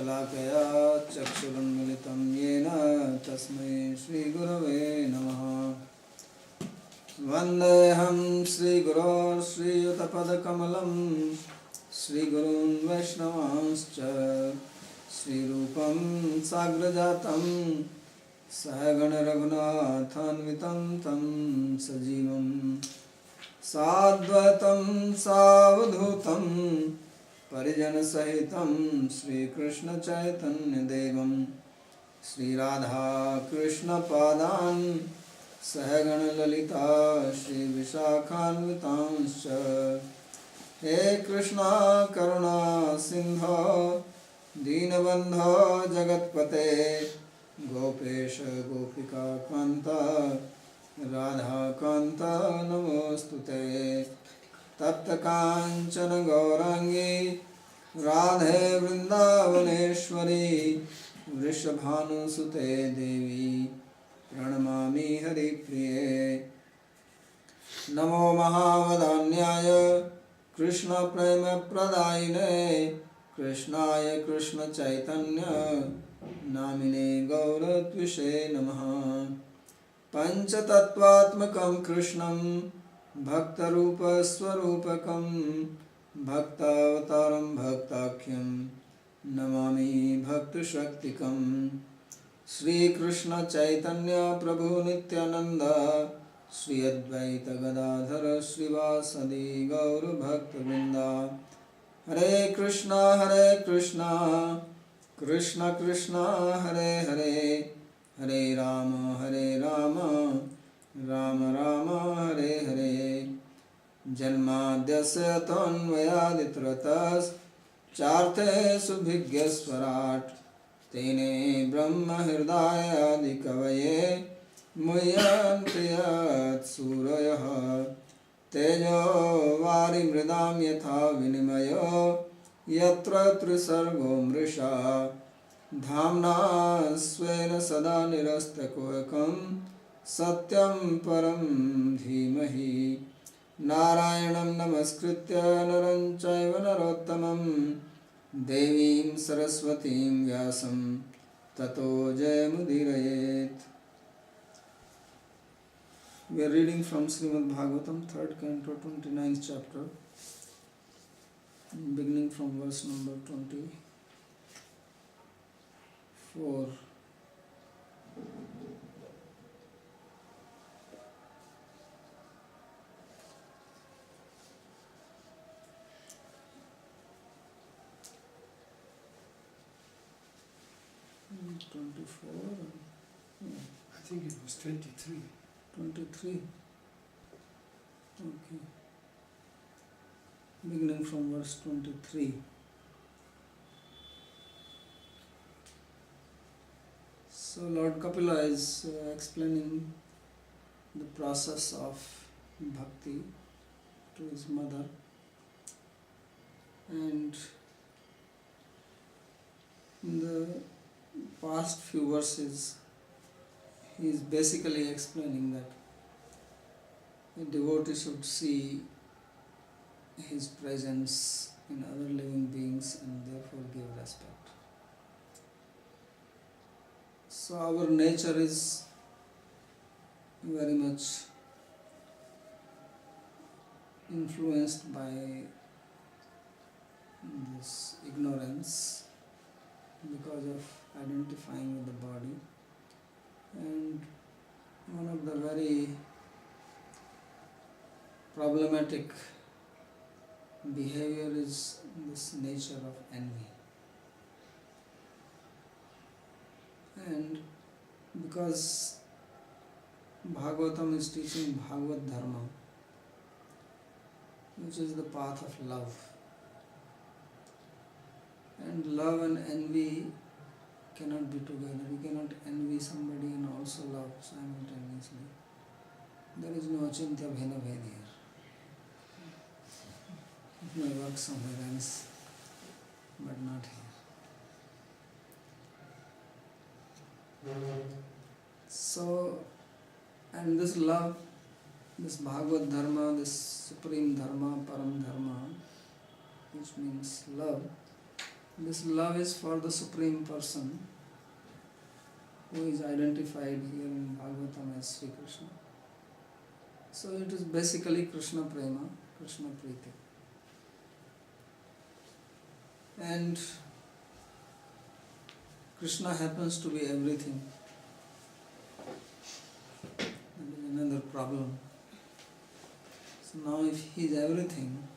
शलाकया चक्षुरुन्मिलितं येन तस्मै श्रीगुरवे नमः। वन्देऽहं श्रीगुरोः श्रीयुतपदकमलं श्रीगुरून् वैष्णवांश्च श्रीरूपं साग्रजातं सहगणरघुनाथान्वितं तं सजीवं साद्वैतं सावधूतं परिजनसहितं श्रीकृष्णचैतन्यदेवं श्रीराधाकृष्णपादान् सहगणललिता श्रीविशाखान्वितांश्च। हे कृष्णा करुणा सिन्धो दीनबन्धो जगत्पते गोपेश गोपिकान्त राधाकान्त नमोऽस्तुते। तप्तकाञ्चन गौराङ्गी राधे वृन्दावनेश्वरी वृषभानुसुते देवी प्रणमामि हरिप्रिये। नमो महावदान्याय कृष्णप्रेमप्रदायिने कृष्णाय कृष्णचैतन्य नामिने गौरत्विषे नमः। पञ्चतत्त्वात्मकं कृष्णं भक्तरूपस्वरूपकं भक्तावतारं भक्ताख्यं नमामि भक्तशक्तिकं। श्रीकृष्ण चैतन्य प्रभु नित्यानंद श्री अद्वैत गदाधर श्रीवासदि गौर भक्तवृंद। हरे कृष्णा कृष्ण कृष्ण हरे हरे हरे राम राम राम हरे हरे। जन्माद्यस्य तन्वयादितरतश्चार्थे भिज्ञस्वराट् तेने ब्रह्महृदायादिकवये मुह्यन्ति यत्सूरयः। तेजो वारिमृदां यथा विनिमयो यत्र त्रिसर्गो मृषा धाम्ना स्वेन सदा निरस्तकुहकं सत्यं परं धीमहि। नारायणं नमस्कृत्य नरं चैव नरोत्तमं देवीं सरस्वतीं व्यासं ततो जयमुदीरयेत्। We are reading from Srimad Bhagavatam, 3rd Canto, 29th chapter, beginning from verse number 24. I think it was 23. 23. Okay. Beginning from verse 23. So Lord Kapila is explaining the process of bhakti to his mother, and in the past few verses he is basically explaining that a devotee should see his presence in other living beings and therefore give respect. So our nature is very much influenced by this ignorance because of identifying with the body, and one of the very problematic behavior is this nature of envy. And because Bhagavatam is teaching Bhagavad Dharma, which is the path of love, and love and envy cannot be together. You cannot envy somebody and also love simultaneously. There is no achintya bhena bhed here. It may work somewhere else, but not here. So, and this love, this Bhagavad Dharma, this supreme Dharma, Param Dharma, which means love, This love is for the Supreme Person who is identified here in Bhagavatam as Sri Krishna. So it is basically Krishna Prema, Krishna Priti. And Krishna happens to be everything. That is another problem. So now if he is everything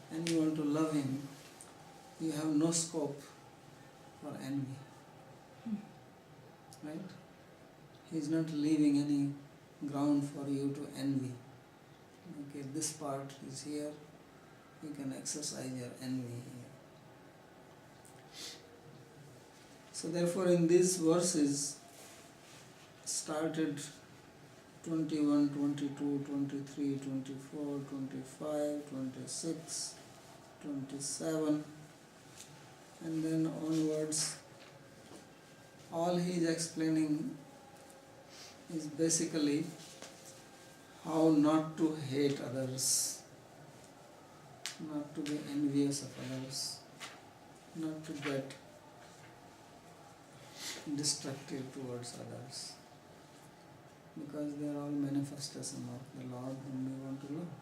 and you want to love him, you have no scope for envy. Right? He is not leaving any ground for you to envy. Okay, this part is here, you can exercise your envy here. So therefore in these verses started 21, 22, 23, 24, 25, 26, 27 and then onwards all he is explaining is basically how not to hate others, not to be envious of others, not to get destructive towards others, because they are all manifestation of the Lord whom we want to love.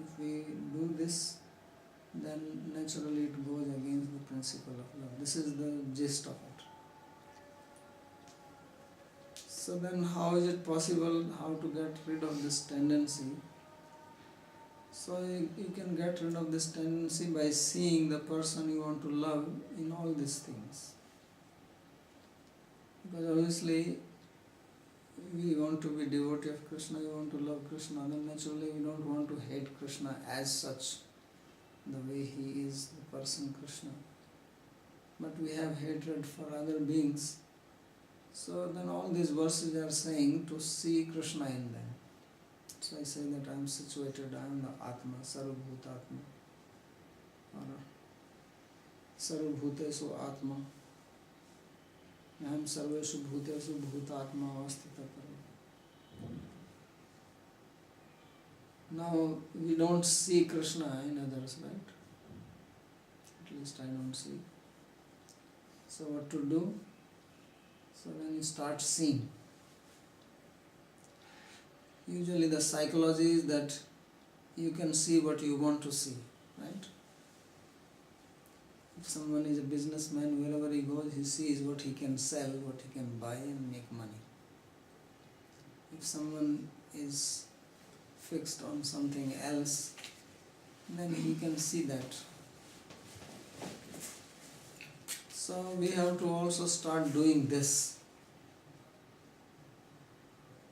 If we do this, then naturally it goes against the principle of love. This is the gist of it. So then how is it possible, how to get rid of this tendency? So you can get rid of this tendency by seeing the person you want to love in all these things. Because obviously we want to be devotee of Krishna, we want to love Krishna, then naturally we don't want to hate Krishna as such, the way he is, the person Krishna. But we have hatred for other beings. So then all these verses are saying to see Krishna in them. So I say that I am situated, I am the Atma, Sarvabhutatma. Or Sarvabhutesu Atma. I am Sarveshu Bhutesu Bhutatma Avastita. Now we don't see Krishna in others, right? At least I don't see. So what to do? So then you start seeing. Usually the psychology is that you can see what you want to see, right? If someone is a businessman, wherever he goes, he sees what he can sell, what he can buy and make money. If someone is fixed on something else, then he can see that. So we have to also start doing this.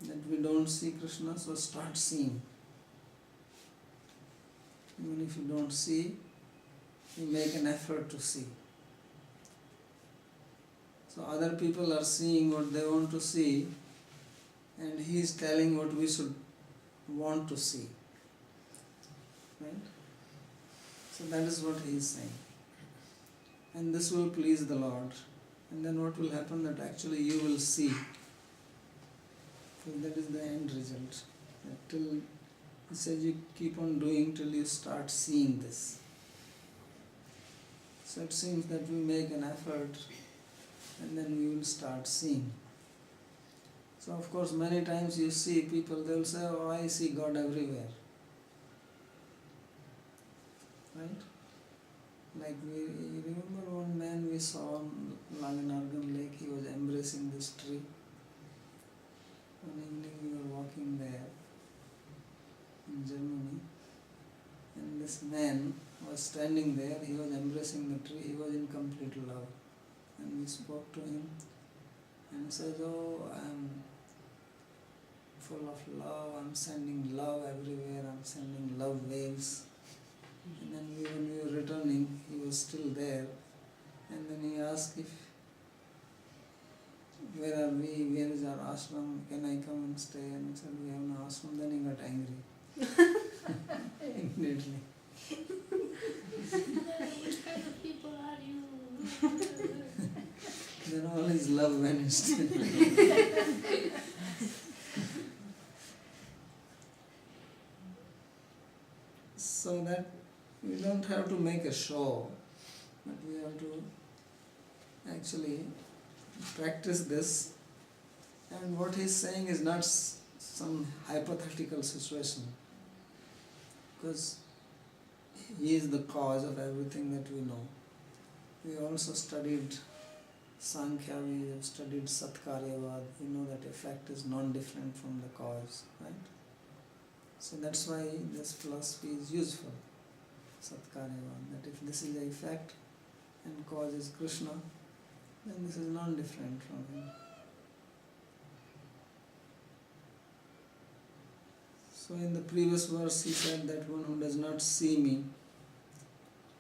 That we don't see Krishna, so start seeing. Even if you don't see, you make an effort to see. So other people are seeing what they want to see, and he is telling what we should want to see. Right? So that is what he is saying. And this will please the Lord. And then what will happen, that actually you will see. So that is the end result. That till, he says, you keep on doing till you start seeing this. So it seems that we make an effort and then we will start seeing. So of course many times you see people, they will say, oh, I see God everywhere. Right? Like you remember one man we saw on Langenargan Lake, he was embracing this tree. One evening we were walking there in Germany, and this man was standing there, he was embracing the tree, he was in complete love. And we spoke to him and said, oh, I am full of love, I am sending love everywhere, I am sending love waves. And then when we were returning, he was still there. And then he asked if, where are we, where is our ashram, can I come and stay? And he said, we have no ashram. Then he got angry. Immediately. Which kind of people are you? Then all his love vanished. So that we don't have to make a show. But we have to actually practice this. And what he's saying is not some hypothetical situation, because he is the cause of everything that we know. We also studied Sankhya, we have studied Satkaryavad. We know that effect is non-different from the cause, right? So that's why this philosophy is useful, Satkaryavad, that if this is the effect and cause is Krishna, then this is non-different from him. So in the previous verse he said that one who does not see me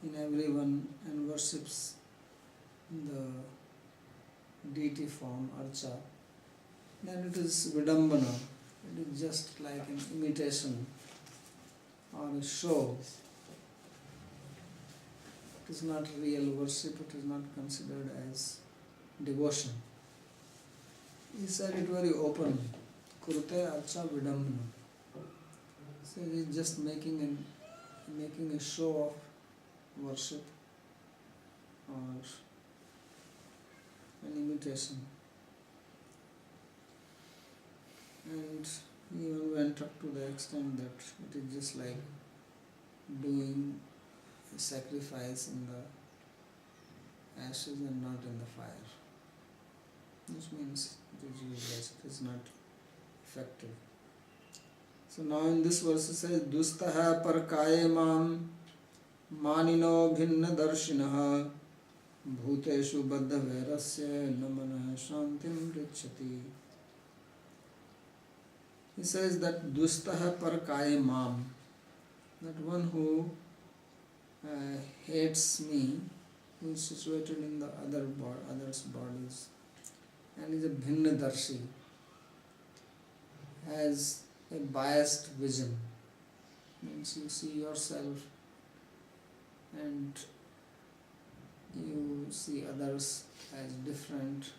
in everyone and worships the deity form, Archa, then it is Vidambana. It is just like an imitation or a show. It is not real worship, it is not considered as devotion. He said it very openly. Kurte Archa Vidambana. So he is just making a show of worship or an imitation. And he even went up to the extent that it is just like doing a sacrifice in the ashes and not in the fire. Which means it is useless, it is not effective. So now in this verse it says, Dustaha parkaye mam manino bhinna darshinaha bhuteshu baddha vairasya namana shantim richati. He says that Dustaha parkaye mam, that one who hates me, who is situated in the others' bodies and is a bhinna darshi, has a biased vision. Means you see yourself and you see others as different.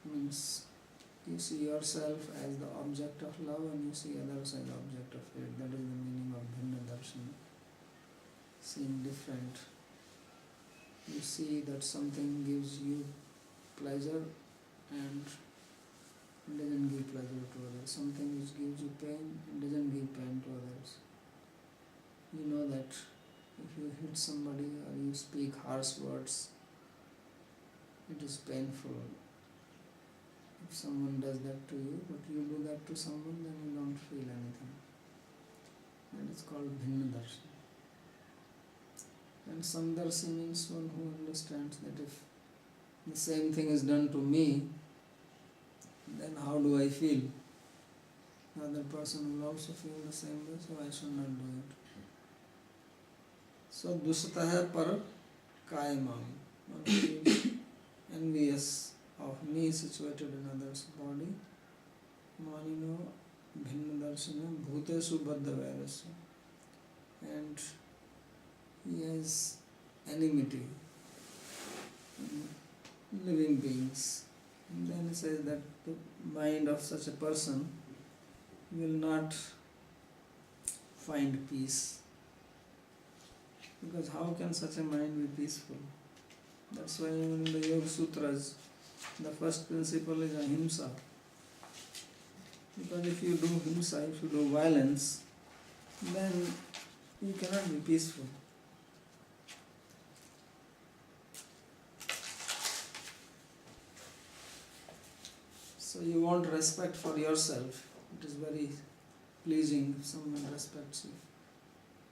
Means you see yourself as the object of love and you see others as the object of hate. That is the meaning of bhinna darshan. Seeing different. You see that something gives you pleasure and doesn't give pleasure to others. Something which gives you pain and doesn't give pain to others. You know that if you hit somebody or you speak harsh words, it is painful. If someone does that to you, but you do that to someone, then you don't feel anything. And it's called bhinna darshan. And samdarshi means one who understands that if the same thing is done to me, then how do I feel? The other person will also feel the same way, so I should not do it. So dusataha par kaimam, one who is envious of me situated in others' body, manino bhinna darshana bhutesu baddha vairasya, and he has enmity in living beings. And then he says that the mind of such a person will not find peace. Because how can such a mind be peaceful? That's why even in the Yoga Sutras, the first principle is ahimsa. Because if you do himsa, if you do violence, then you cannot be peaceful. So you want respect for yourself. It is very pleasing if someone respects you.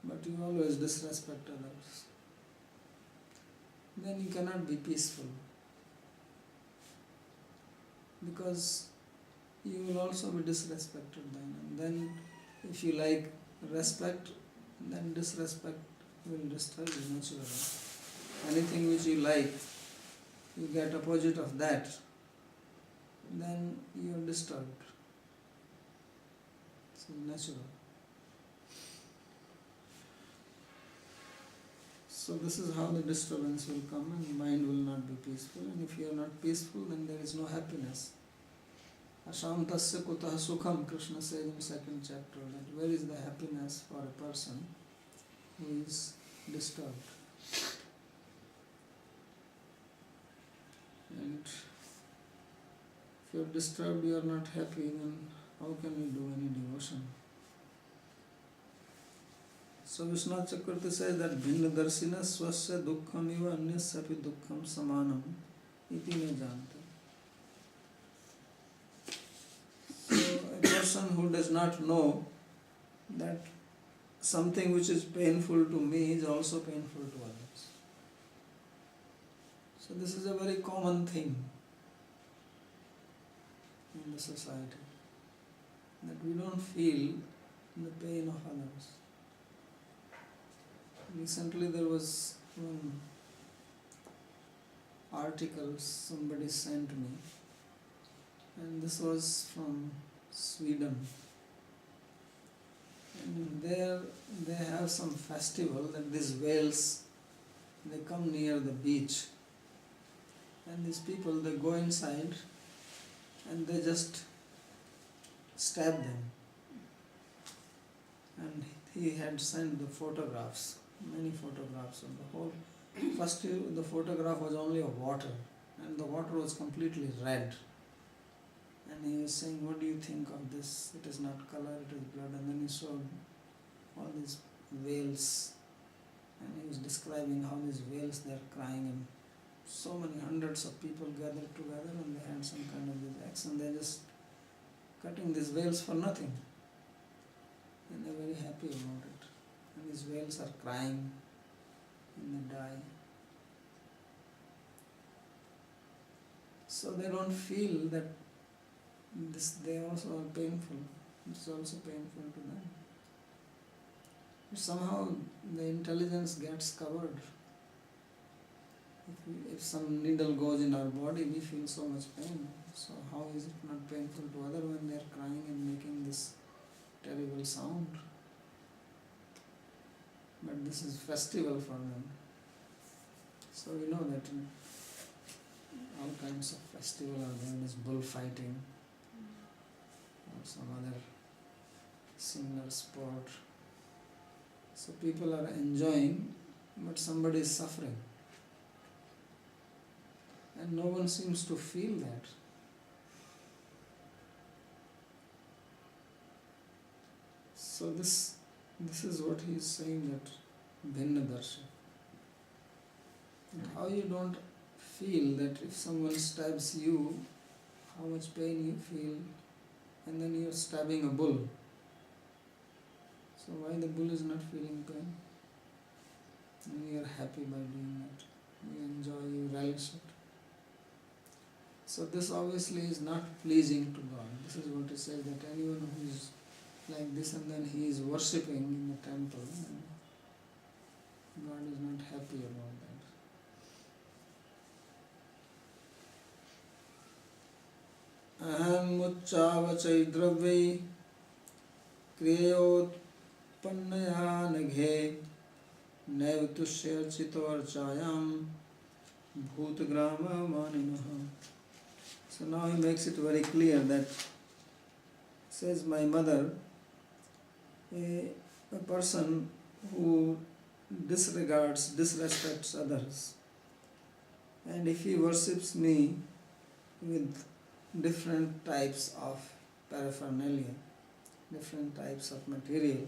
But you always disrespect others. Then you cannot be peaceful. Because you will also be disrespected then. And then if you like respect, then disrespect will destroy you naturally. Anything which you like, you get opposite of that, then you are disturbed. It's natural. So this is how the disturbance will come and the mind will not be peaceful. And if you are not peaceful, then there is no happiness. Ashantasya kutah sukham, Krishna says in 2nd chapter, that where is the happiness for a person who is disturbed? you're disturbed, you are not happy, then how can you do any devotion? So Vishwanath Chakravarti says that bhinna darsina swasya dukkham iva anyasyapi dukkham samanam iti me jante. So a person who does not know that something which is painful to me is also painful to others. So this is a very common thing in the society, that we don't feel the pain of others. Recently there was one article somebody sent me, and this was from Sweden. And there they have some festival that these whales, they come near the beach, and these people, they go inside and they just stab them. And he had sent the photographs, many photographs of the whole. First the photograph was only of water, and the water was completely red. And he was saying, what do you think of this? It is not color, it is blood. And then he showed all these whales, and he was describing how these whales, they are crying, and so many hundreds of people gathered together, and they had some kind of this axe, and they're just cutting these whales for nothing. And they're very happy about it. And these whales are crying, and they die. So they don't feel that this, they also are painful. It's also painful to them. But somehow the intelligence gets covered. If some needle goes in our body, we feel so much pain. So how is it not painful to others when they are crying and making this terrible sound? But this is festival for them. So we know that all kinds of festival are there. There's bullfighting or some other similar sport. So people are enjoying, but somebody is suffering. And no one seems to feel that. So this is what he is saying, that bhinna darsha. And how you don't feel that if someone stabs you, how much pain you feel, and then you are stabbing a bull. So why the bull is not feeling pain? And you are happy by doing that. You enjoy, you relish it. So this obviously is not pleasing to God. This is what he says, that anyone who is like this and then he is worshipping in the temple, God is not happy about that. Aham uccavachai dravyai kriyot pannaya naghe naiv tushya chito archayam bhutgrama maninaha. So now he makes it very clear that, says my mother, a person who disrespects others, and if he worships me with different types of paraphernalia, different types of material,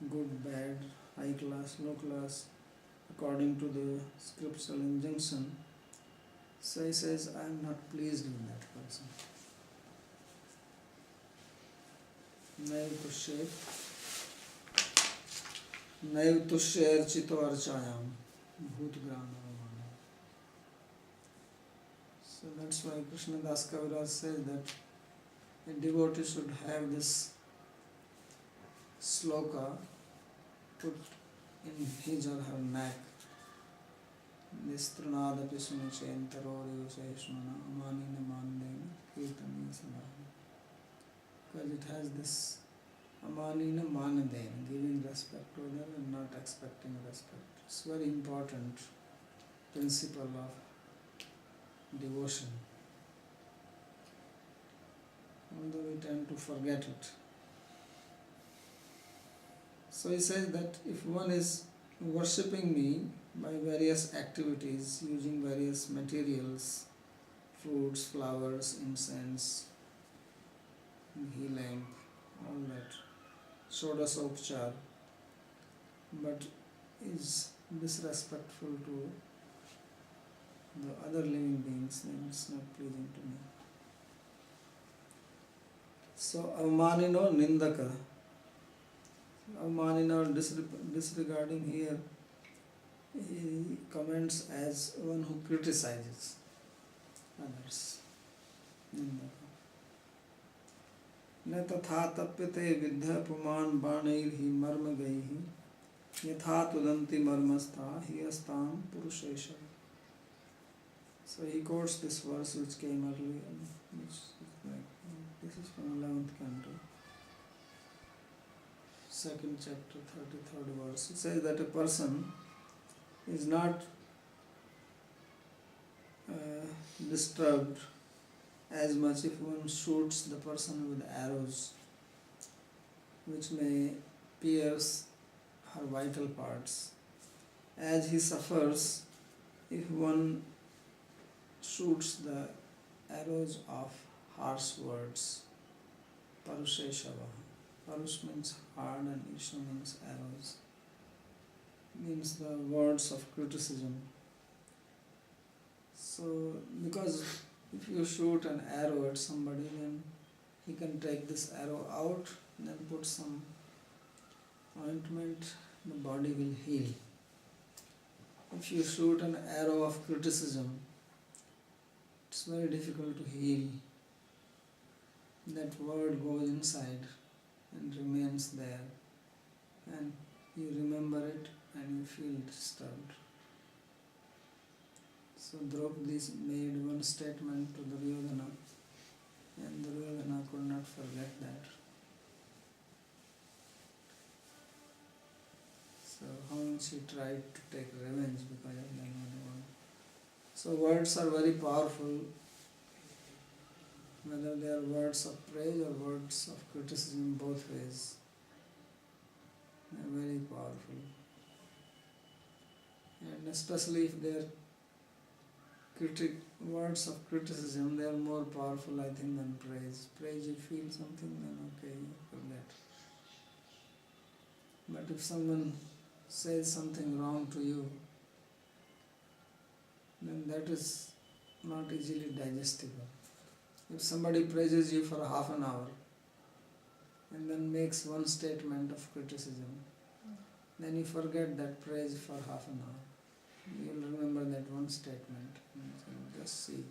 good, bad, high class, low class, according to the scriptural injunction, so he says, I am not pleased with that person. Naiv tushya archito archayam bhutgrama. So that's why Krishna Das Kaviraj says that a devotee should have this sloka put in his or her neck. This Trunadapi Sunichayan Tarori Usaishmana Amanina Mandena Kirtaniya Sadhana. Because it has this Amanina Manadena, giving respect to them and not expecting respect. It's very important principle of devotion. Although we tend to forget it. So he says that if one is worshipping me by various activities, using various materials, fruits, flowers, incense, ghee lamp, all that, shodasopchar, but is disrespectful to the other living beings, then it's not pleasing to me. So, avmanino nindaka. Avmanino disregarding here, he comments as one who criticizes others. Nindaka. न तथा तप्यते विद्ध पुमान बाणैर्हि मर्मगैः यथा तुदन्ति मर्मस्था हि अस्तां पुरुषेशः. So he quotes this verse which came earlier, which is like, this is from 11th Canto, 2nd chapter, 33rd verse. It says that a person is not disturbed as much if one shoots the person with arrows which may pierce her vital parts, as he suffers if one shoots the arrows of harsh words. Parusheshava. Parush means hard and Isha means arrows. Means the words of criticism. So, because if you shoot an arrow at somebody, then he can take this arrow out and then put some ointment, the body will heal. If you shoot an arrow of criticism, it's very difficult to heal. That word goes inside and remains there, and you remember it and you feel disturbed. So Draupadi made one statement to Duryodhana, and Duryodhana could not forget that. So how much he tried to take revenge because of that one. So words are very powerful, whether they are words of praise or words of criticism, both ways. They are very powerful. And especially if they are words of criticism, they are more powerful, I think, than praise. Praise, you feel something, then okay, you forget. But if someone says something wrong to you, then that is not easily digestible. If somebody praises you for half an hour and then makes one statement of criticism, then you forget that praise for half an hour. You will remember that one statement. And just see,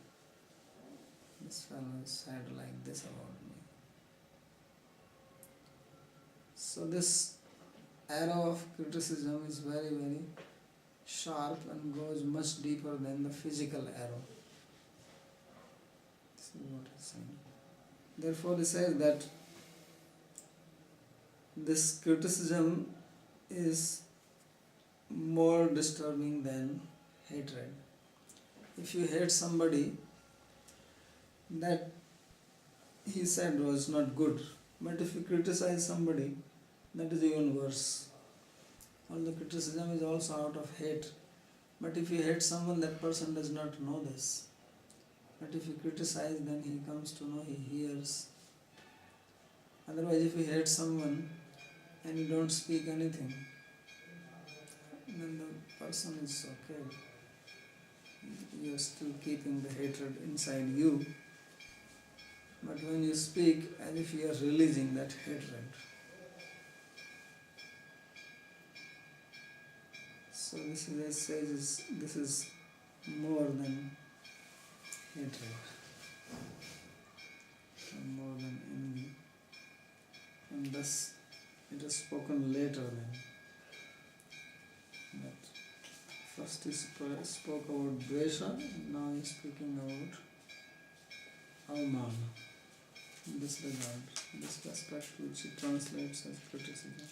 this fellow said like this about me. So this arrow of criticism is very, very sharp and goes much deeper than the physical arrow. This is what he's saying. Therefore he says that this criticism is more disturbing than hatred. If you hate somebody, that he said was not good. But if you criticize somebody, that is even worse. All the criticism is also out of hate. But if you hate someone, that person does not know this. But if you criticize, then he comes to know, he hears. Otherwise, if you hate someone and you don't speak anything, then the person is okay. You are still keeping the hatred inside you. But when you speak, as if you are releasing that hatred. So this is, as says, this is more than hatred, and more than envy. And thus it is spoken later then. That first he spoke about Dvesha, and now he is speaking about Avmana, disregard, disrespect, which he translates as criticism.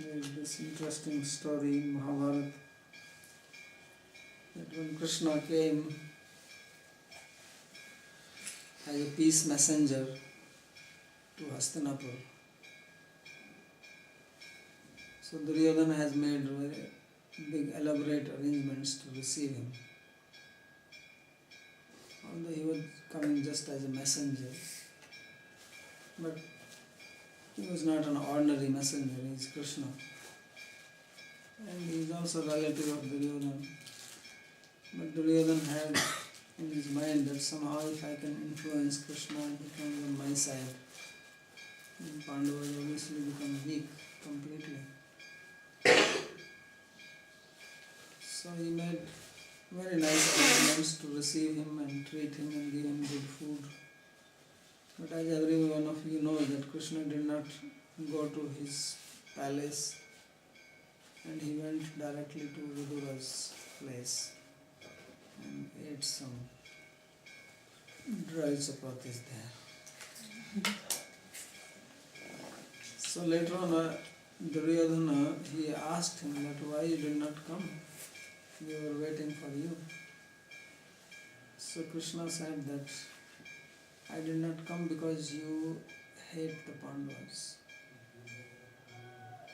There is this interesting story in Mahabharata that when Krishna came as a peace messenger to Hastinapur, so Duryodhana has made very big elaborate arrangements to receive him. Although he was coming just as a messenger, but he was not an ordinary messenger, he is Krishna. And he is also a relative of Duryodhana. But Duryodhana had in his mind that somehow if I can influence Krishna, he comes on my side. And Pandavas obviously become weak completely. So he made very nice arrangements to receive him and treat him and give him good food. But as every one of you knows that Krishna did not go to his palace and he went directly to Vidura's place and ate some dry chapatis there. So later on Duryodhana, he asked him that why you did not come, we were waiting for you. So Krishna said that I did not come because you hate the Pandavas.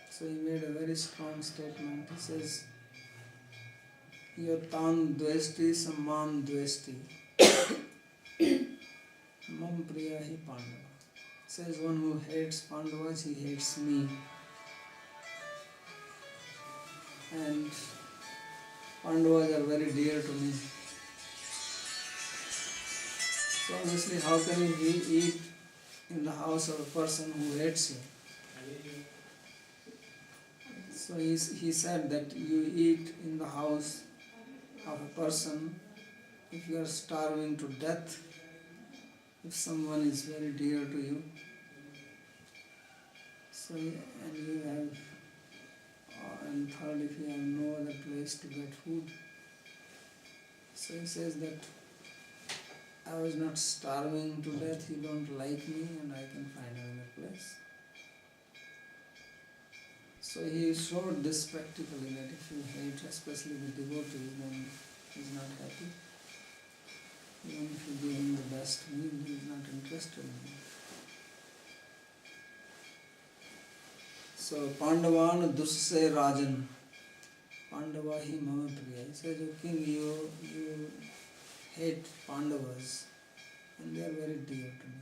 So he made a very strong statement. He says, Yotam dvesti samam dvesti mam priya hi Pandava. Says one who hates Pandavas, he hates me. And Pandavas are very dear to me. So obviously, how can you eat in the house of a person who hates you? So he said that you eat in the house of a person if you are starving to death, if someone is very dear to you. So, and you have, and third, if you have no other place to get food. So he says that I was not starving to death, you don't like me and I can find another place. So he showed this practically that if you hate especially the devotees, then he is not happy. Even if you give him the best meal, he is not interested in it. So Pandavan Dusse Rajan, Pandava hi mama priya. He says, O king, you hate Pandavas and they are very dear to me.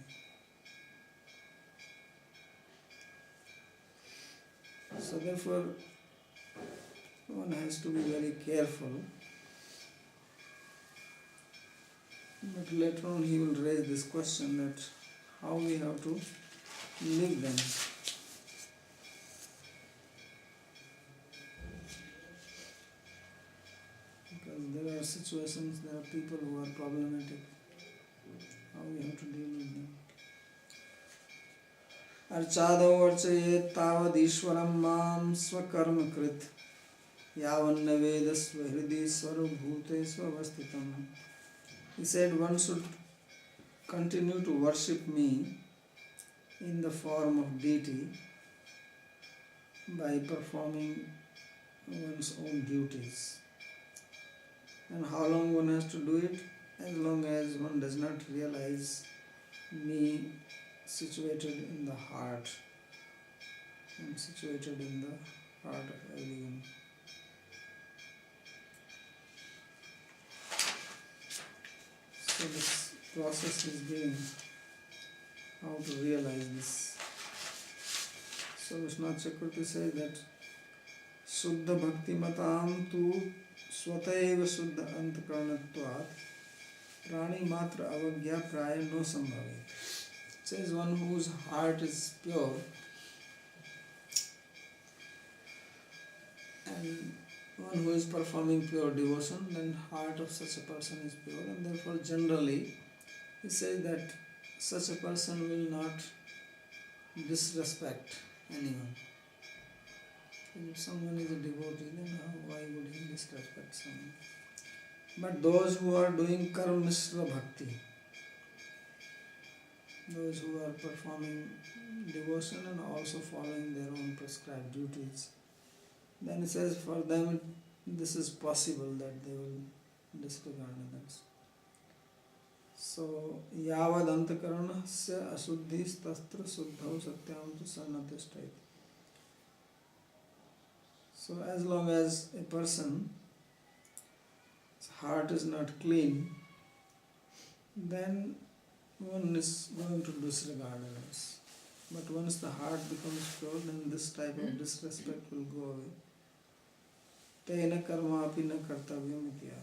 So therefore, one has to be very careful. But later on he will raise this question that how we have to live them. Because there are situations, there are people who are problematic. How we have to deal with them. Archado archayet tavad ishwaram mam swakarma krit yavanna veda swahridi swarubhute swavastitam. He said one should continue to worship me in the form of deity by performing one's own duties. And how long one has to do it? As long as one does not realize me situated in the heart and situated in the heart of everyone. So this process is given how to realize this. So Vishwanath Chakravarti says that Suddha Bhakti Matam tu Swataiva Suddha Antakaranatvat Prani Matra Avagya Praya no Sambhavet. Says one whose heart is pure and one who is performing pure devotion, then heart of such a person is pure, and therefore generally he says that such a person will not disrespect anyone. And if someone is a devotee, then why would he disrespect someone? But those who are doing karmishra bhakti, those who are performing devotion and also following their own prescribed duties, Then it says for them this is possible that they will disregard others. So yavad antakaranasya asuddhis tastra suddhau satyam tu sanatishtaiti. So as long as a person's heart is not clean, then one is going to disregard others. But once the heart becomes pure, then this type of disrespect will go away. Tena karma api na kartavyam itya.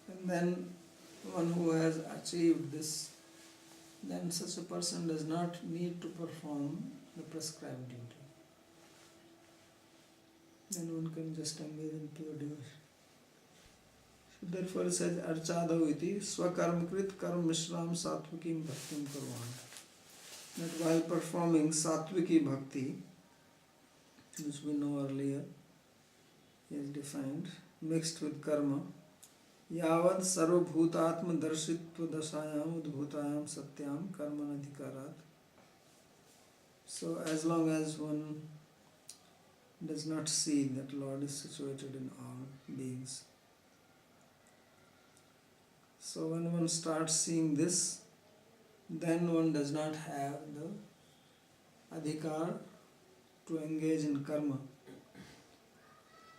And then one who has achieved this, then such a person does not need to perform the prescribed duty. Then one can just engage in pure devotion. So therefore it says archadav iti swakarmakrit karma mishram satvikim bhaktim kurvan. That while performing satviki bhakti, which we know earlier, he has defined, mixed with karma, yavad sarvabhutatma darshitva dasayam udbhutayam satyam karmanadhikarat. So as long as one does not see that Lord is situated in all beings. So when one starts seeing this, then one does not have the adhikar to engage in karma.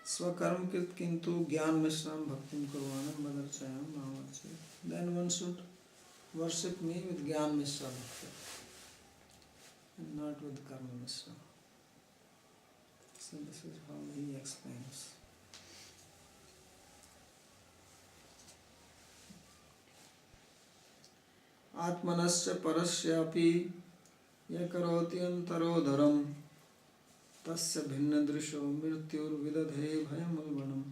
Swakarma krit kintu gyan mishram bhaktim kurvanam madarchayam mahavarchayam. Then one should worship me with gyan mishra bhakti and not with karma mishra. So this is how he explains. Atmanasya parasyapi yakaroti antarodharam tasya bhinna drisho mrityur vidadhe bhayamalvanam.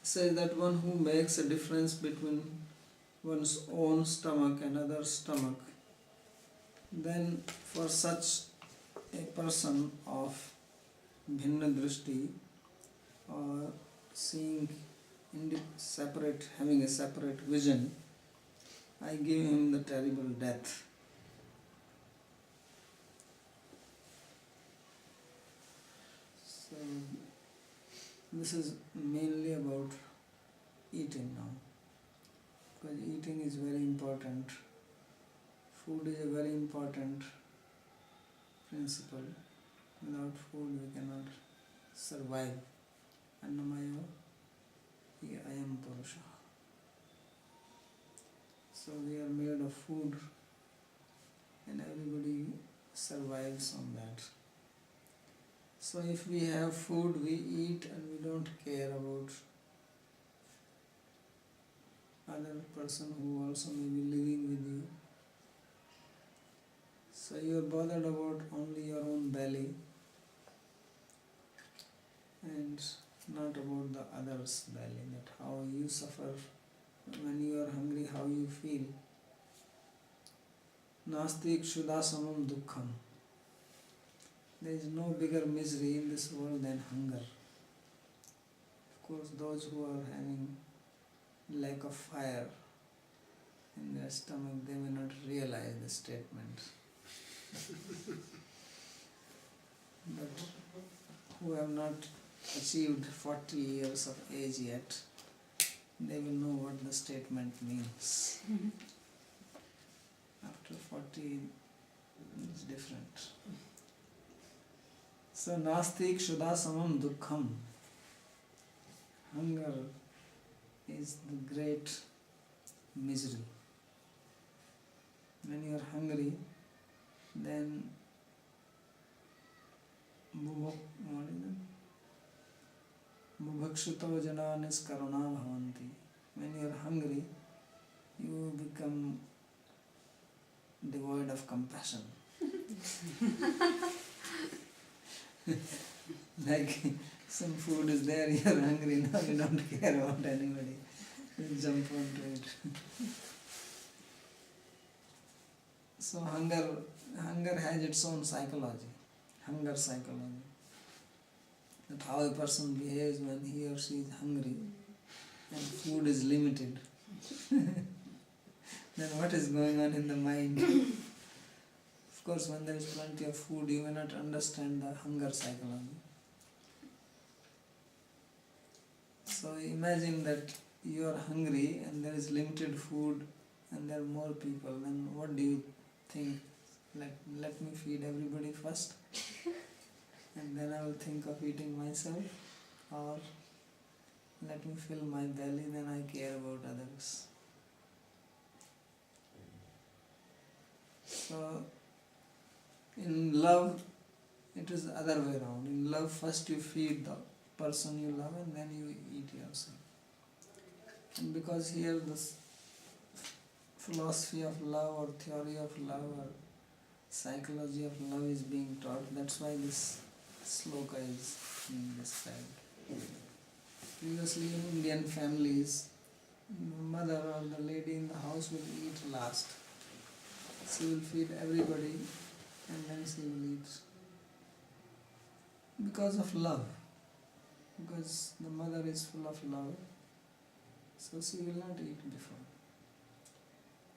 Says that one who makes a difference between one's own stomach and other's stomach, then for such a person of bhinna drishti or seeing separate, having a separate vision, I give him the terrible death. So this is mainly about eating now, because eating is very important. Food is a very important principle. Without food we cannot survive. Annamaya hi ayam purusha. So we are made of food and everybody survives on that. So if we have food, we eat and we don't care about other person who also may be living with you. So you are bothered about only your own belly and not about the other's belly, that how you suffer when you are hungry, how you feel. Nasti kshuda samam dukkham. There is no bigger misery in this world than hunger. Of course, those who are having lack of fire in their stomach, they may not realize the statement. But who have not achieved 40 years of age yet, they will know what the statement means. After 40, it's different. So, nasti kshuda samam dukkham. Hunger is the great misery. When you are hungry, then bhubhakshuto jana niskaruna bhavanti. When you are hungry, you become devoid of compassion. Like some food is there, you are hungry, now you don't care about anybody. You jump onto it. So hunger has its own psychology, hunger psychology. That how a person behaves when he or she is hungry and food is limited. Then what is going on in the mind? Of course, when there is plenty of food, you may not understand the hunger psychology. So imagine that you are hungry and there is limited food and there are more people, then what do you think? Let me feed everybody first and then I will think of eating myself, or let me fill my belly, then I care about others. So in love, it is the other way around. In love, first you feed the person you love and then you eat yourself. And because here this philosophy of love or theory of love or psychology of love is being taught, that's why this sloka is being described. Previously in Indian families, the mother or the lady in the house will eat last. She will feed everybody and then she will eat. Because of love. Because the mother is full of love, so she will not eat before.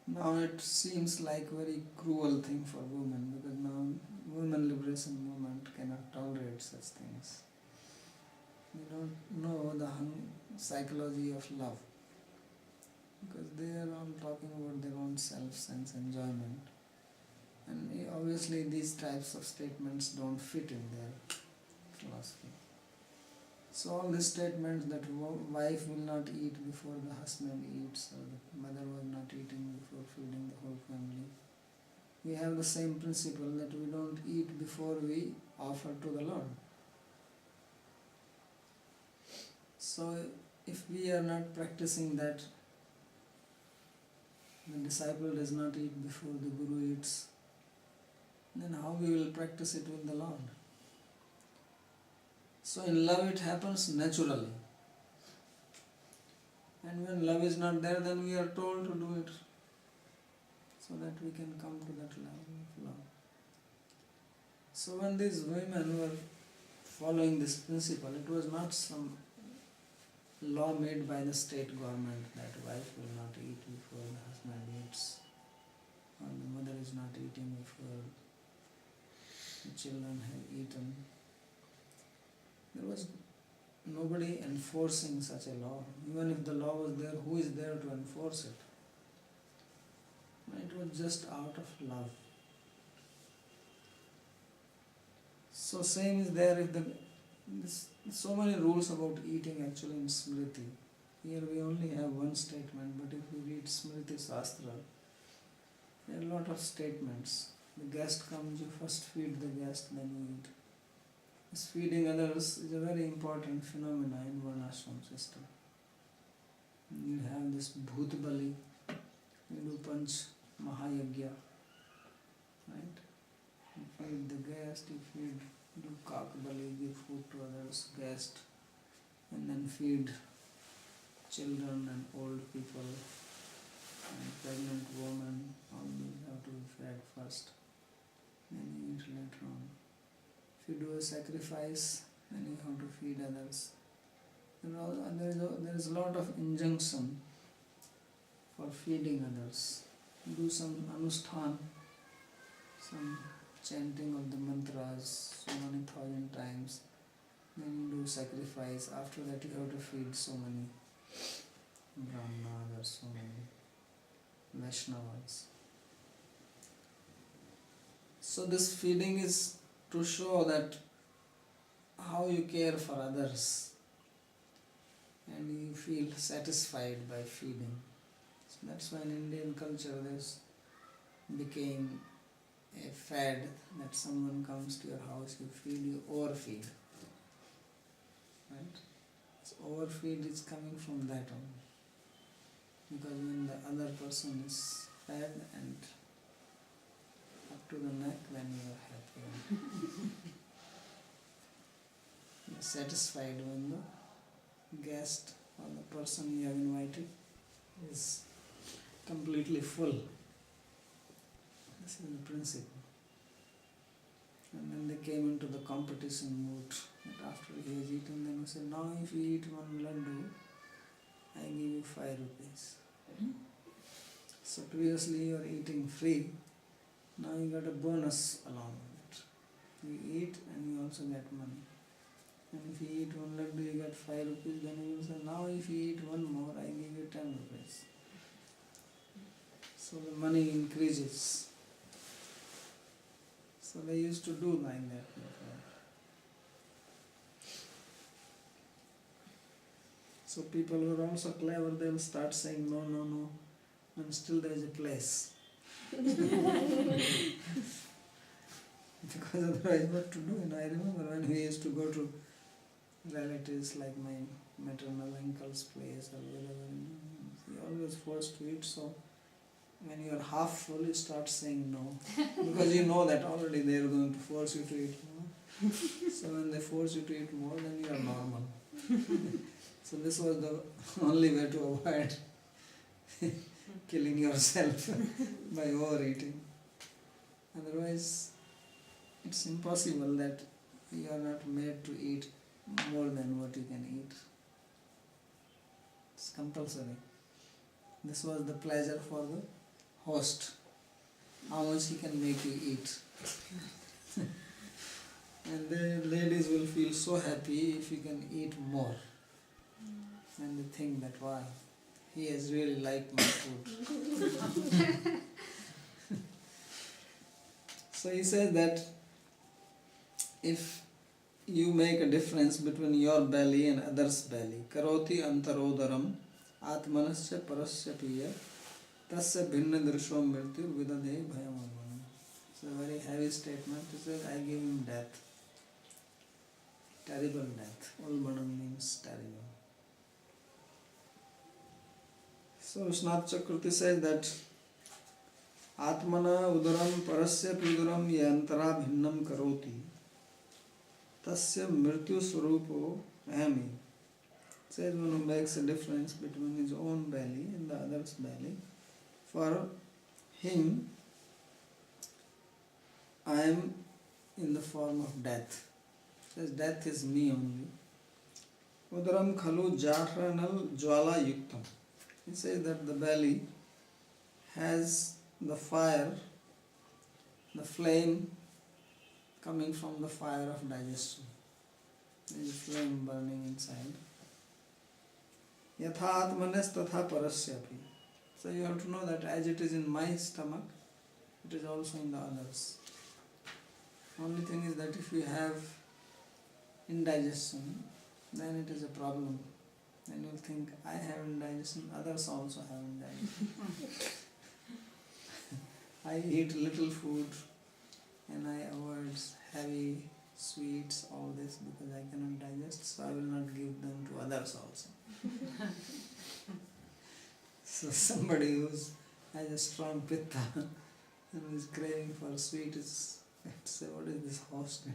Now it seems like very cruel thing for women, because now women liberation movement cannot tolerate such things. They don't know the psychology of love, because they are all talking about their own self-sense enjoyment, and obviously these types of statements don't fit in their philosophy. So all these statements that wife will not eat before the husband eats, or the mother was not eating before feeding the whole family, we have the same principle that we don't eat before we offer to the Lord. So if we are not practicing that, the disciple does not eat before the Guru eats, then how we will practice it with the Lord? So in love it happens naturally. And when love is not there, then we are told to do it, so that we can come to that level of love. So when these women were following this principle, it was not some law made by the state government that wife will not eat before the husband eats, or the mother is not eating before the children have eaten. There was nobody enforcing such a law. Even if the law was there, who is there to enforce it? It was just out of love. So same is there if so many rules about eating actually in Smriti. Here we only have one statement, but if we read Smriti Shastra, there are a lot of statements. The guest comes, you first feed the guest, then you eat. This feeding others is a very important phenomenon in Varnashram system. You have this Bhut Bali, you do Panch Mahayagya, right? You feed the guest, you do Kak Bali, give food to others, guest, and then feed children and old people and pregnant women. All these have to be fed first, then you eat later on. If you do a sacrifice, then you have to feed others. There is a lot of injunction for feeding others. Do some anusthan, some chanting of the mantras so many thousand times. Then you do sacrifice. After that you have to feed so many brahmanas or so many Vaishnavas. So this feeding is to show that how you care for others and you feel satisfied by feeding. So that's why in Indian culture this became a fad that someone comes to your house, you feed, you overfeed. Right? So overfeed is coming from that only. Because when the other person is fed and up to the neck, then you are happy. You are satisfied when the guest or the person you have invited is completely full. This is the principle. And then they came into the competition mood. That after he has eaten, then he said, now if you eat one laddu, I give you 5 rupees. So previously you are eating free, now you got a bonus along with it. You eat and you also get money. And if you eat one laddu, you get 5 rupees. Then he will say, now if you eat one more, I give you 10 rupees. So the money increases. So they used to do like that before. So people who are also clever, they will start saying no, no, no, and still there is a place. Because otherwise what to do? And I remember when we used to go to relatives like my maternal uncle's place or wherever, he always forced to eat. So when you are half full, you start saying no. Because you know that already they are going to force you to eat more. So when they force you to eat more, then you are normal. So this was the only way to avoid killing yourself by overeating. Otherwise, it's impossible that you are not made to eat more than what you can eat. It's compulsory. This was the pleasure for the host, how much he can make you eat. And the ladies will feel so happy if you can eat more. And they think that, wow, he has really liked my food. So he says that if you make a difference between your belly and others' belly, karoti antarodaram atmanasya parasya piya tasya bhinna drishom mrityur vidadhe bhayamanam. It's a very heavy statement. He says, I give him death. Terrible death. Ulbanam means terrible. So Vishnath Chakravarti says that Atmana udaram parasya piduram yantara bhinnam karoti tasya mrityu swarupo ahami. Says one who makes a difference between his own belly and the other's belly, for him I am in the form of death. Says death is me only. Udaram khalu jahranal jwala yuktam. He says that the belly has the fire, the flame coming from the fire of digestion. There is a flame burning inside. Yatha atmanes tatha parasyapi. So you have to know that as it is in my stomach, it is also in the others. Only thing is that if you have indigestion, then it is a problem. Then you will think, I have indigestion, others also have indigestion. I eat little food and I avoid heavy sweets, all this, because I cannot digest, so I will not give them to others also. So somebody who has a strong pitta and is craving for sweet is, say, what is this host?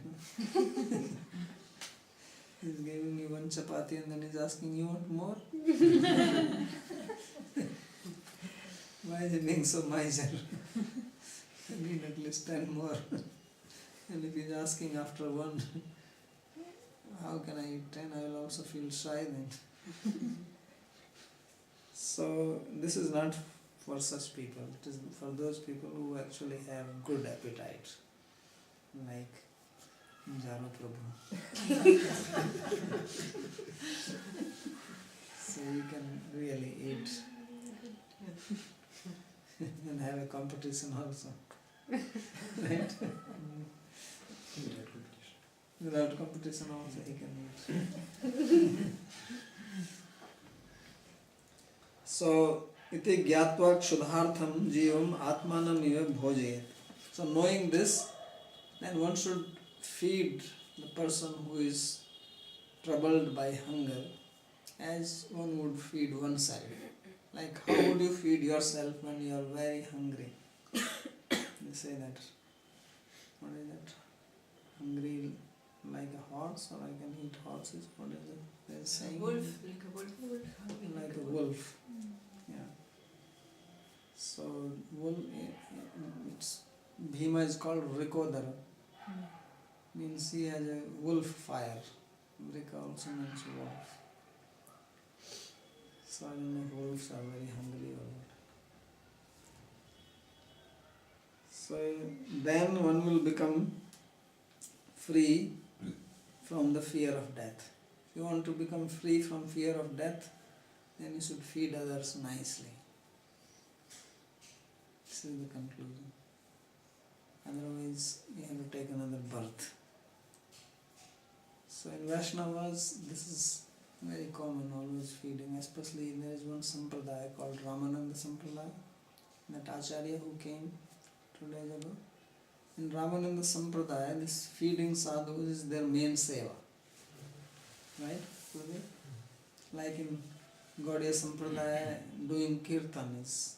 He's giving you one chapati and then he's asking, you want more? Why is he being so miser? I need at least 10 more. And if he's asking after one, how can I eat 10? I will also feel shy then. So this is not for such people. It is for those people who actually have good appetite, like Jaro Prabhu. So you can really eat and have a competition also. Right? Without competition also he can eat. So, iti gyatva kshudhartham jivam atmanam iva bhojayet. So knowing this, then one should feed the person who is troubled by hunger as one would feed oneself. Like how would you feed yourself when you are very hungry? They say that, what is that? Hungry like a horse, or I can eat horses, what is it? They're saying Wolf, like a wolf. like a wolf. Yeah. So wolf, it's Bhima is called Rikodara. Means he has a wolf fire. Vrika also means wolf. So I don't know if wolves are very hungry or what. So then one will become free from the fear of death. If you want to become free from fear of death, then you should feed others nicely. This is the conclusion. Otherwise, you have to take another birth. So in Vaishnavas, this is very common, always feeding. Especially there is one sampradaya called Ramananda Sampradaya, that Acharya who came 2 days ago. In Ramananda Sampradaya, this feeding sadhus is their main seva. Right? Like in Gaudiya Sampradaya, doing kirtan is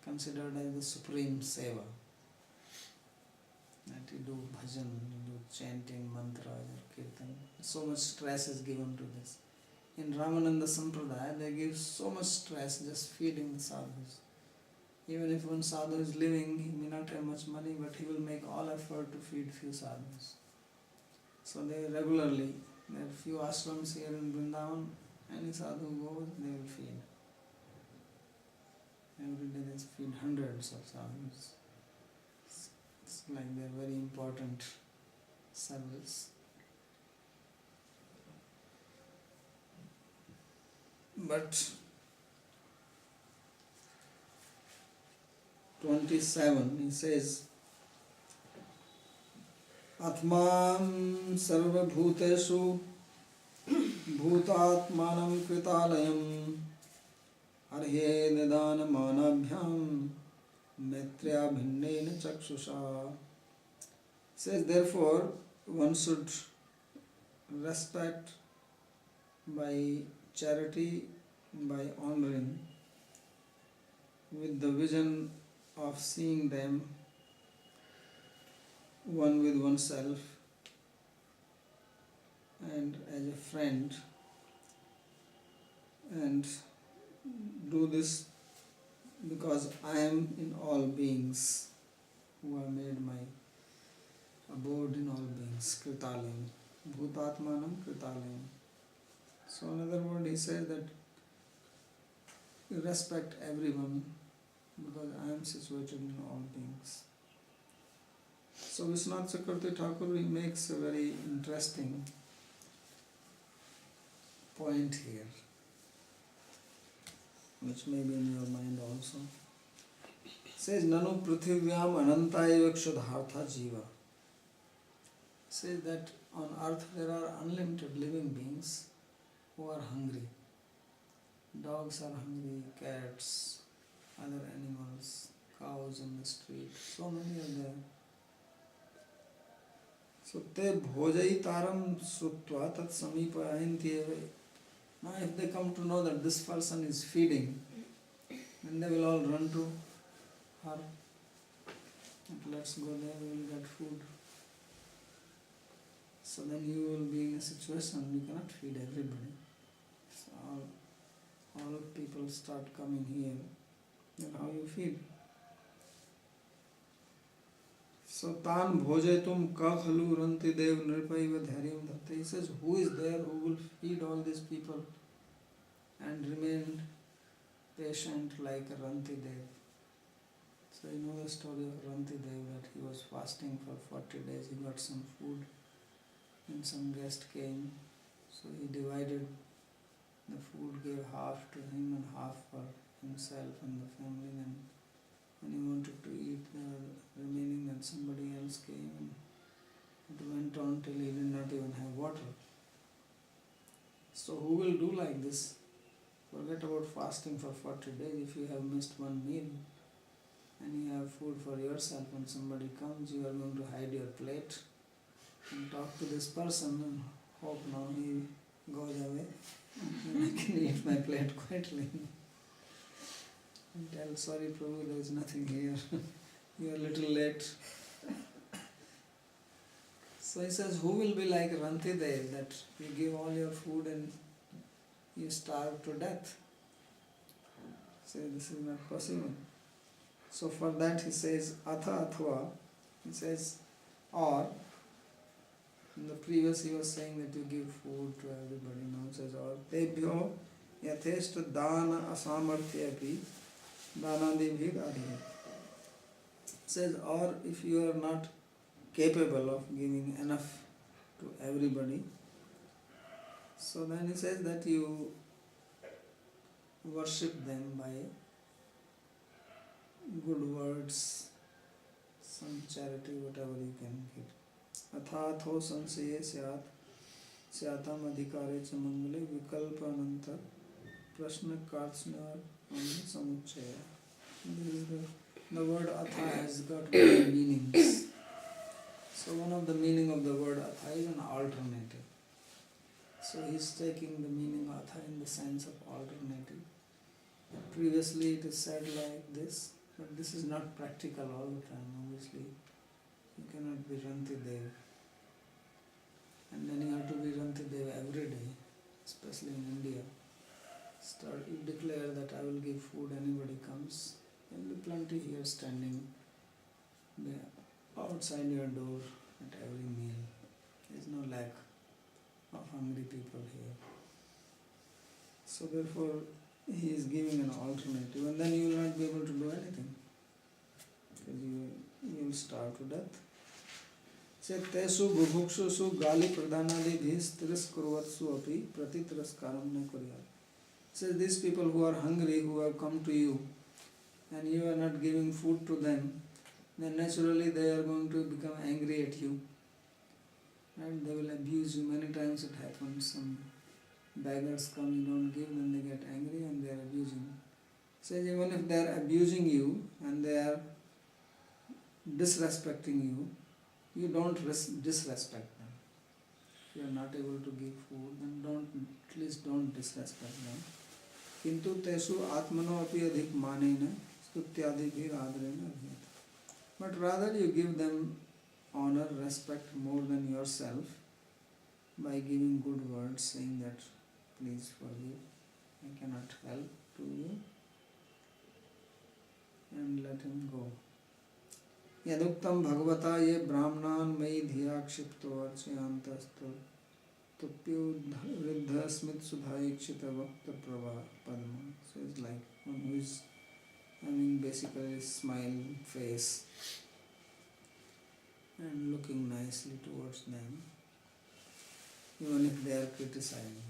considered as the supreme seva. That you do bhajan, you do chanting, mantra, or kirtan. So much stress is given to this. In Ramananda Sampradaya, they give so much stress just feeding the sadhus. Even if one sadhu is living, he may not have much money, but he will make all effort to feed few sadhus. So they regularly, there are few ashrams here in Vrindavan, any sadhu goes, they will feed. Every day they feed hundreds of sadhus. It's like their very important service. But 27, he says, Atman sarva bhuteshu bhutatmanam kritalayam arhe nidana manabhyam metrya bhinnena chakshusha. Says, therefore, one should respect by charity, by honoring, with the vision of seeing them one with oneself and as a friend, and do this because I am in all beings, who have made my abode in all beings, kritalayam, bhutatmanam kritalayam. So in other words, he says that you respect everyone because I am situated in all beings. So Vishwanath Chakravarti Thakur, he makes a very interesting point here, which may be in your mind also. It says, Nanu prithvivyam anantayeva kshodhartha jiva. It says that on earth there are unlimited living beings who are hungry. Dogs are hungry, cats, other animals, cows in the street, so many are there. So te bhojai taram sutva tat samipa ahintyeva. Now if they come to know that this person is feeding, then they will all run to her. And let's go there, we will get food. So then you will be in a situation you cannot feed everybody. So all people start coming here, then how you feed? So tan bhojetum ka khalu ranti dev nirpaiva dharyam dhatte. He says, who is there who will feed all these people and remain patient like Ranti Dev? So you know the story of Ranti Dev, that he was fasting for 40 days, he got some food and some guest came. So he divided the food, gave half to him and half for himself and the family. Then when he wanted to eat the remaining, then somebody else came, and it went on till he did not even have water. So who will do like this? Forget about fasting for 40 days. If you have missed one meal and you have food for yourself, when somebody comes, you are going to hide your plate and talk to this person and hope now he goes away and I can eat my plate quietly. And tell, sorry Prabhu, there is nothing here. You are a little late. So he says, who will be like Ranti Dev, that you give all your food and you starve to death? So this is not possible. So for that he says, Atha Athva, he says, or, in the previous he was saying that you give food to everybody, now he says, or, Tebhyo yatheshta dana asamarthyapi danadibhid adhiya. Says, or if you are not capable of giving enough to everybody. So then he says that you worship them by good words, some charity, whatever you can give. अथाथो संशये स्याताम अधिकारे च मंगले विकल्प अनंतर प्रश्न कार्त्स्न समुच्चय. The word atha has got many meanings. So one of the meaning of the word atha is an alternative. So he is taking the meaning of atha in the sense of alternative. Previously it is said like this, but this is not practical all the time. Obviously, you cannot be Rantidev. And then you have to be Rantidev every day, especially in India. You declare that I will give food, anybody comes. There will be plenty here standing outside your door at every meal. There is no lack of hungry people here. So therefore, he is giving an alternative, and then you will not be able to do anything, because you will starve to death. Tesu bubhukshushu gali pradhanadibhis tiriskurvatsu api pratitiraskaram na kuryat. So these people who are hungry, who have come to you, and you are not giving food to them, then naturally they are going to become angry at you. And they will abuse you. Many times it happens. Some beggars come, you don't give, then they get angry and they are abusing. So even if they are abusing you and they are disrespecting you, you don't disrespect them. If you are not able to give food, then at least don't disrespect them. Kintu tesu atmano api adhik manena stutyadibhir adrena adhyat. But rather you give them honor, respect more than yourself by giving good words, saying that please forgive, I cannot help to you, and let him go. Yaduktam bhagavata ye brahmanan mai dhiya kshipto archayantasto tupyu riddha smit sudhai kshita vakta prava padma. So it's like one who is having basically a smile face and looking nicely towards them, even if they are criticizing.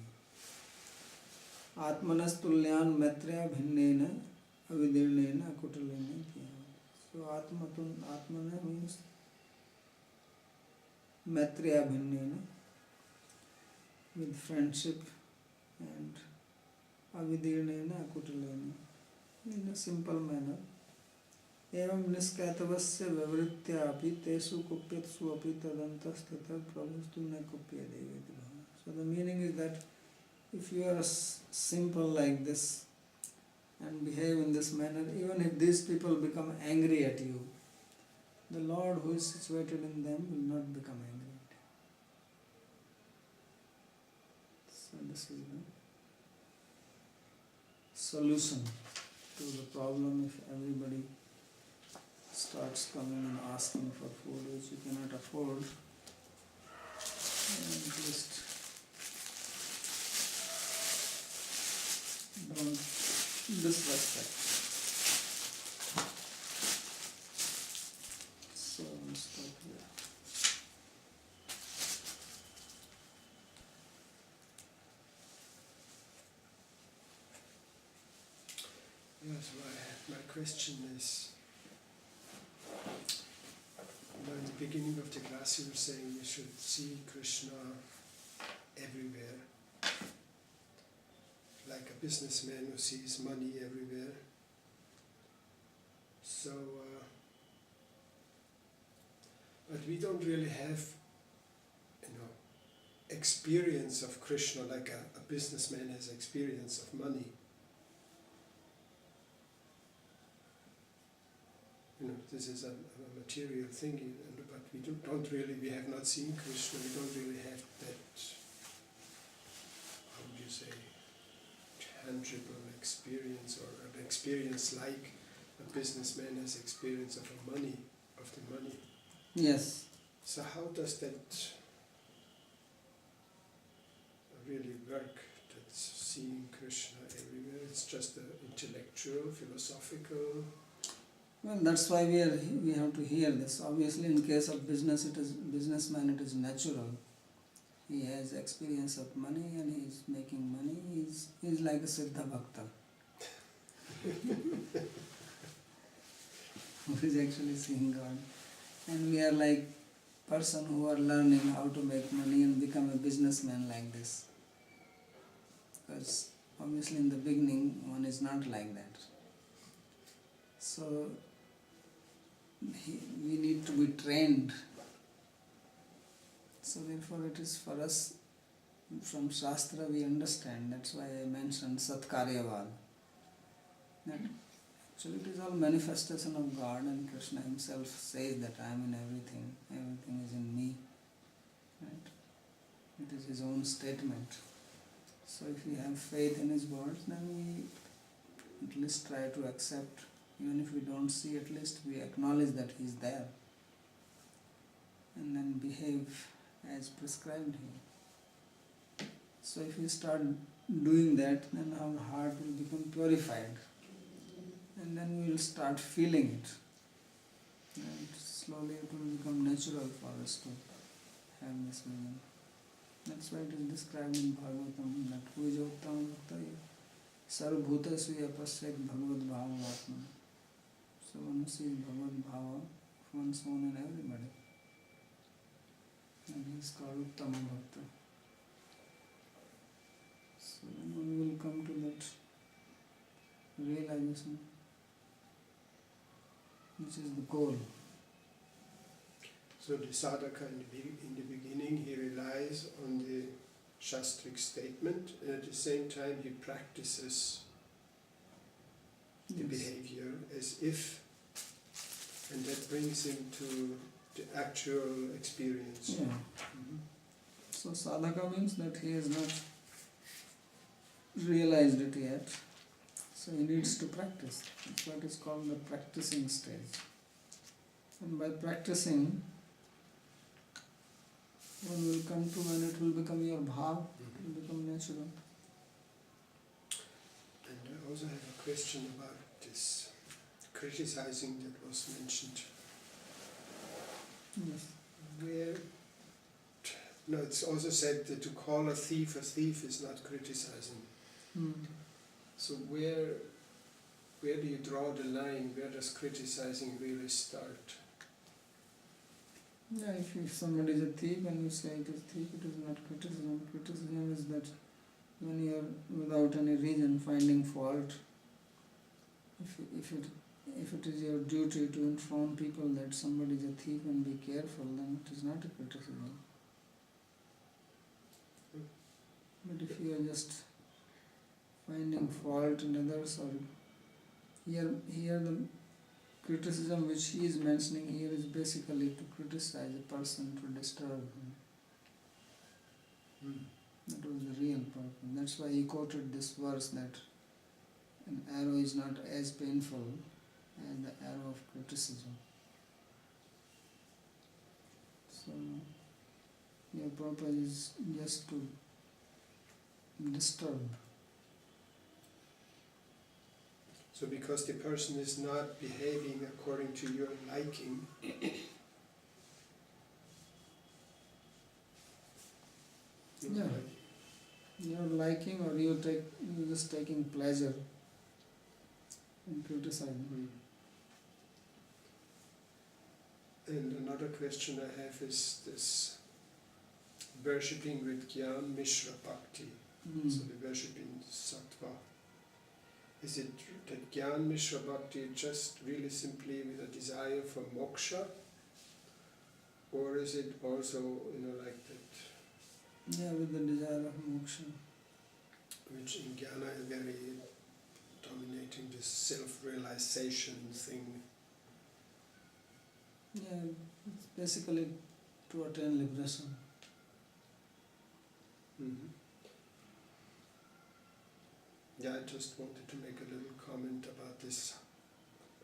Atmanas tulyan maitrya bhinnena avidirnena akutalena. So atmana means maitrya bhinnena, with friendship, and avidirnena akutalena, in a simple manner. एवं निष्कैतवस्य व्यवृत्यापि तेषु कुप्यत्सु अपि तदन्तस्तथा प्रभुस्तु न कुप्यते. So the meaning is that if you are simple like this and behave in this manner, even if these people become angry at you, the Lord who is situated in them will not become angry at you. So this is the solution to the problem. If everybody starts coming and asking for food which you cannot afford, at least don't disrespect. So I'll stop here. Yes, my question is, in the beginning of the class you were saying we should see Krishna everywhere, like a businessman who sees money everywhere. So, but we don't really have, experience of Krishna like a businessman has experience of money. This is a material thing, but we have not seen Krishna, we don't really have that, how would you say, tangible experience, or an experience like a businessman has experience of the money. Yes. So how does that really work, that seeing Krishna everywhere? It's just an intellectual, philosophical... Well, that's why we have to hear this. Obviously, in case of businessman, it is natural he has experience of money and he is making money. He's like a Siddha Bhakta who is actually seeing God. And we are like person who are learning how to make money and become a businessman like this. Because obviously in the beginning one is not like that. So we need to be trained. So therefore it is for us, from Shastra we understand, that's why I mentioned Satkaryavad. That actually it is all manifestation of God, and Krishna himself says that I am in everything, everything is in me. Right? It is his own statement. So if we have faith in his words, then we at least try to accept. Even if we don't see, at least we acknowledge that he is there. And then behave as prescribed here. So if we start doing that, then our heart will become purified. And then we will start feeling it. And slowly it will become natural for us to have this vision. That's why it is described in Bhagavatam that who is Uttama Bhakta Sarvabhutashu Yapasyak Bhagavad Bhava Atma. So one sees Bhagavad Bhava of one's own in everybody. And he is called Uttama Bhakta. So then one will come to that realization, which is the goal. So the sadhaka in the beginning, he relies on the Shastric statement, and at the same time he practices the behavior as if, and that brings him to the actual experience. Yeah. So sadhaka means that he has not realized it yet, so he needs to practice. That's what is called the practicing stage. And by practicing, one will come to when it will become your bhav, it will become natural. And I also have a question about this criticizing that was mentioned. Yes. No, it's also said that to call a thief is not criticizing. So where do you draw the line? Where does criticizing really start? Yeah, if somebody is a thief and you say it is thief, it is not criticism. Criticism is that when you are without any reason finding fault, if it is your duty to inform people that somebody is a thief and be careful, then it is not a criticism. But if you are just finding fault in others, or here the criticism which he is mentioning here is basically to criticize a person, to disturb him. That was the real purpose. That's why he quoted this verse that an arrow is not as painful as the arrow of criticism. So your purpose is just to disturb. So because the person is not behaving according to your liking, Yeah. You're liking, or you're just taking pleasure in criticizing. And another question I have is this worshipping with Gyan Mishra Bhakti, so the worshipping Sattva. Is it that Gyan Mishra Bhakti just really simply with a desire for moksha, or is it also, like that? Yeah, with the desire of moksha. Which in Jnana is very dominating, this self-realization thing. Yeah, it's basically to attain liberation. Yeah, I just wanted to make a little comment about this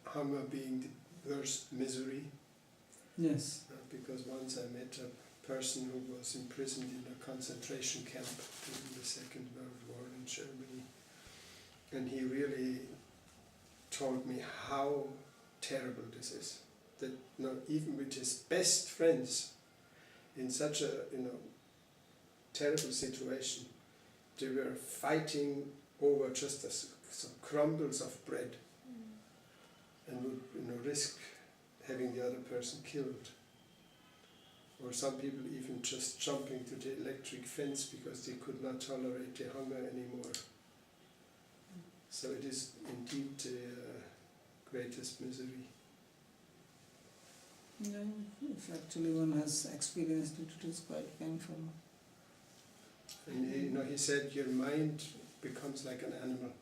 hunger being the worst misery. Yes. Because once I met a person who was imprisoned in a concentration camp during the Second World War in Germany, and he really told me how terrible this is. That even with his best friends, in such a terrible situation. They were fighting over just some crumbles of bread and would risk having the other person killed. Or some people even just jumping to the electric fence because they could not tolerate the hunger anymore. So it is indeed the greatest misery. Yeah, if actually one has experienced it, it is quite painful. And he said your mind becomes like an animal.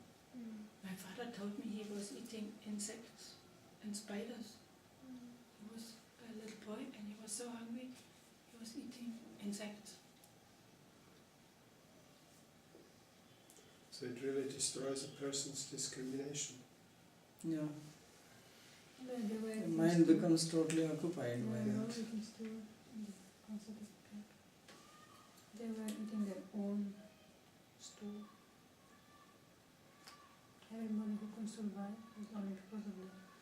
My father told me he was eating insects and spiders. He was a little boy and he was so hungry, he was eating insects. So it really destroys a person's discrimination. Yeah, Then they were the mind becomes totally occupied by no, that. it is true. Concept of pig. They were eating their own stew. Everybody who can survive is only because of that.